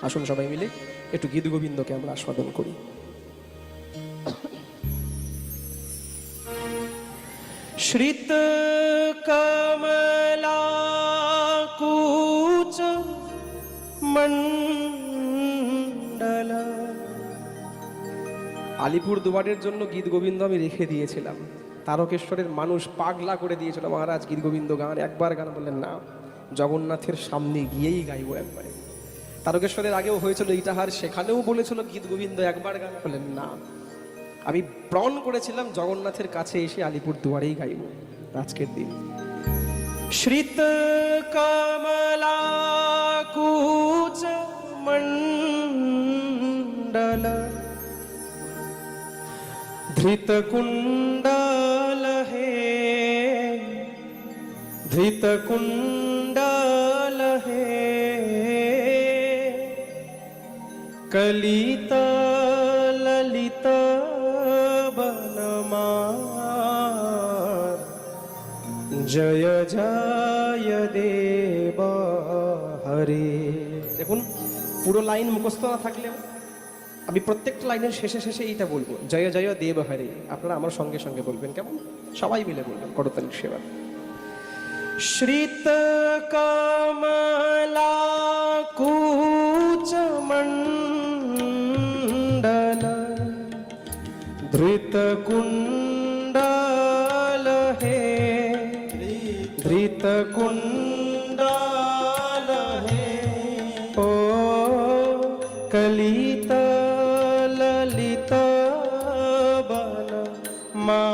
আসুন সবাই মিলে একটু গীত গোবিন্দকে আমরা আস্বাদন করি। শ্রিত কমলা কুচ মণ্ডল। আলিপুর দুয়ারের জন্য গীত গোবিন্দ আমি রেখে দিয়েছিলাম। তারকেশ্বরের মানুষ পাগলা করে দিয়েছিল, মহারাজ গীত গোবিন্দ গান, একবার গান বললেন না, জগন্নাথের সামনে গিয়েই গাইবো একবারে। তারকেশ্বরের আগেও হয়েছিল ইটাহার, সেখানেও বলেছিল গীত গোবিন্দ, একবার গান বললেন না। আমি প্রণ করেছিলাম জগন্নাথের কাছে এসে আলিপুর দুয়ারেই গাইব আজকের দিন। শ্রিত কমলা কুচ মণ্ডল ধৃত কুণ্ডল হে, ধৃত কুণ্ডল হে, কলিত ললিত বনমাল, জয় জয় দেব হরে। দেখুন, পুরো লাইন মুখস্থ না থাকলেও আমি প্রত্যেকটা লাইনের শেষে শেষে এইটা বলবো, জয় জয় দেব হরে। আপনারা আমার সঙ্গে সঙ্গে বলবেন, কেমন? সবাই মিলে বলবেন, করতালির সেবা। শ্রিত কমলা কুচ মণ্ডল ধৃত কুণ্ডল হে, ধৃত কুণ্ডল হে, ও কলিত ললিত বনমাল,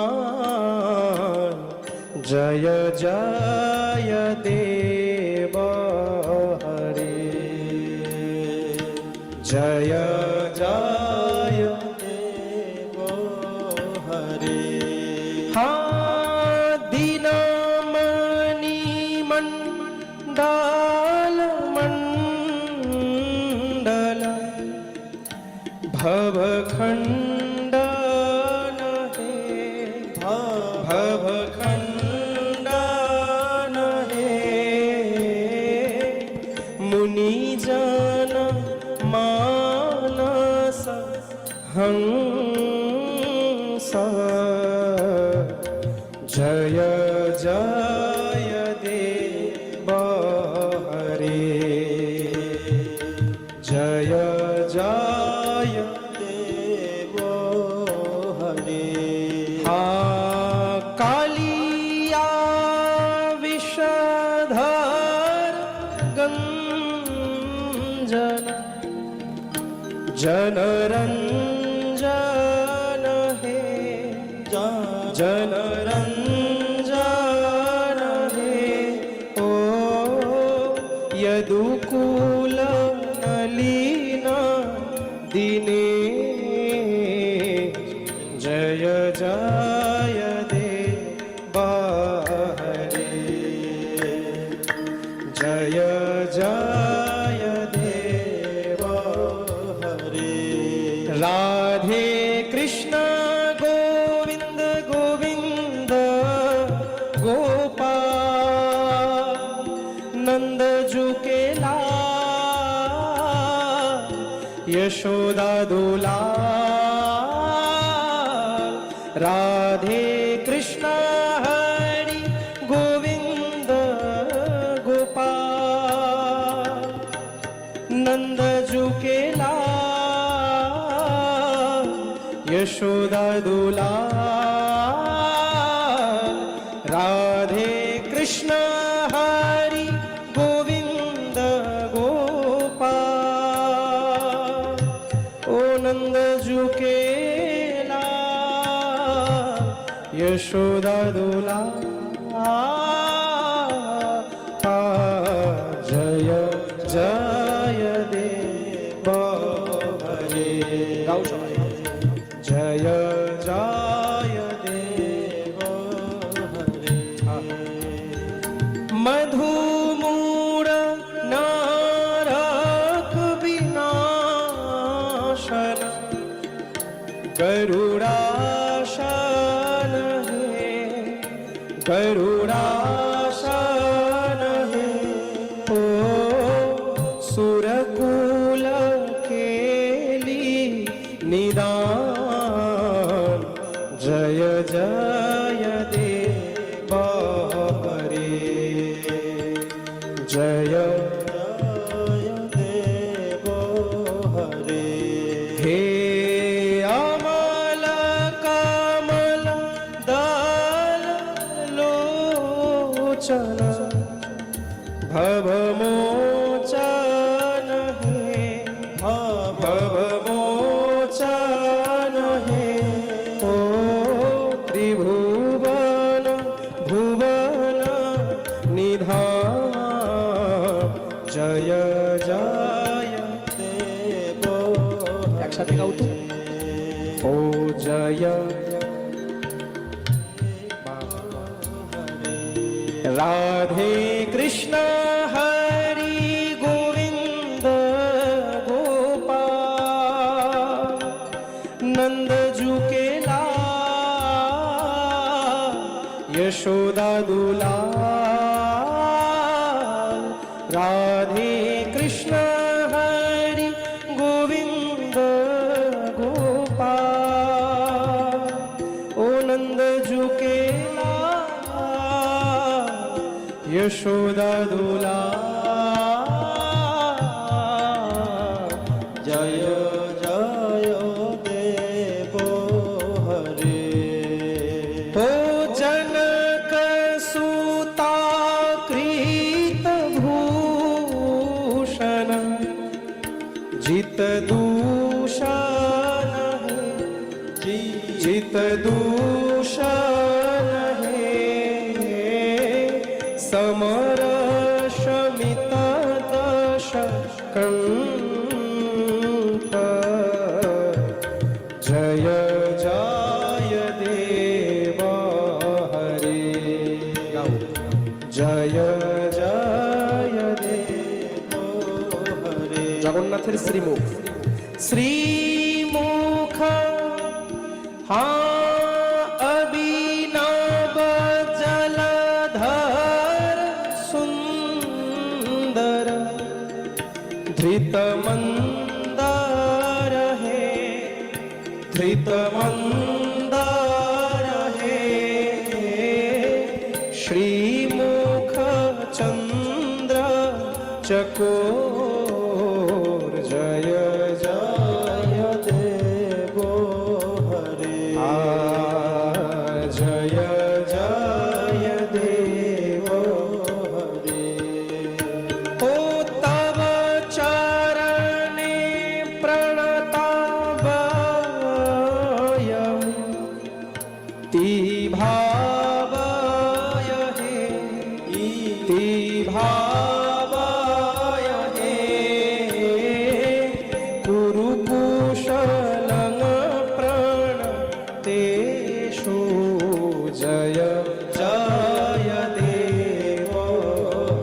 জয় জয় দেব হরে, জয় জয় দেব হরে। হা দীনমণি মণ্ডল মণ্ডল, ভবখণ্ডন হে, ভবখণ্ডন হে, মুনিজন মানস হংস, জয় জয় দেব হরে, জয় জয় দেব হরে। হা কালিয়া বিষধর গঞ্জন, জনরঞ্জন হে, জনরঞ্জন হে, ও यदुकुल नलिन दिने, जय जय देव हरे, जय जय देव हरे। राधे कृष्ण गोविंद गोविंद गोपाल, नंद जू के लाल, यशोदा दुलाल। राधे कृष्ण हरि गोविंद गोपाल, नंद जू के लाल, यशोदा दुलाल। राधे कृष्ण हरि गोविंद गोपाल, ओ नंद जू के लाल, यशोदा दुलाल। जय जय देव हरे, गाओ सबाई, जय जय देव हरे। मधुमूर नारक विनाशन, गरुड़ासन हे, गरुड़ासन हे, ओ सुरकुल निदान जय जय देव हरे जय देव हरे हे अमल कमल दल लोचन भवमोचन हे भवमोचन हे ओ त्रिभुवन भुवन निधान जय जय देव একসাথে গাও তো ও জয় राधे कृष्ण हरि गोविंद गोपाल नंद जू के लाल यशोदा दुलाल राधे कृष्ण हरि गोविंद गोपाल ओ नंद जू के यशोदा दुलाल जय जय देव हरे ओ जनक सुता कृत भूषण जित दूषण है जित दूषण है समर शमित दश कंठ जय जय देव हरे जय जय देव हरे জগন্নাথের শ্রীমুখ শ্রীমুখ अभिनव जलधर सुंदर धृत मंदार है धृत मंदार है श्रीमुख चंद्र चकोर जय जय देव हरे जय जय देव हरे ओ तव चरणे प्रणतावयं ती भावय हे ती भावय हे कुरु कुशलं प्रणतेषु जय जय देव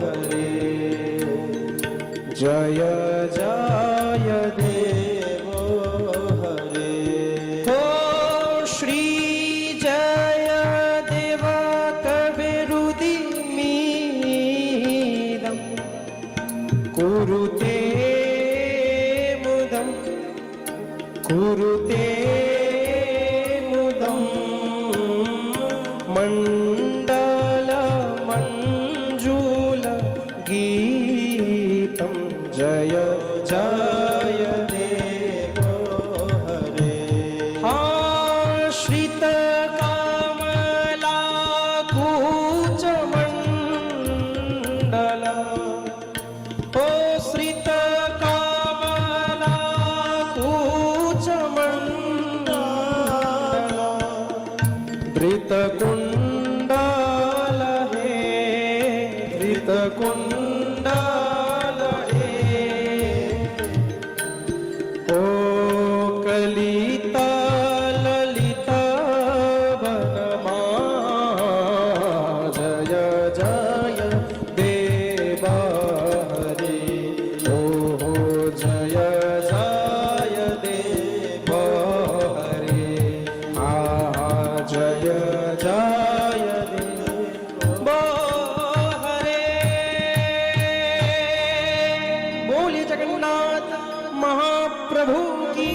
हरे जय जय देव हरे हो श्री जय देव कविरुदिमीदं कुरुते मुदं कुरुते मुदं मण्डल मञ्जुल गीतं जय जय देव हरे आश्रित कमला कूच मंडल ओ श्रित कमला कूच मंडल धृत कुंडल हे धृत कुंडल हे ओ कलिता ललिता वनमा जय जय देव हरे ओ जय जय देव हरे जय जय देव हरे बोलिए जगन्नाथ महाप्रभु की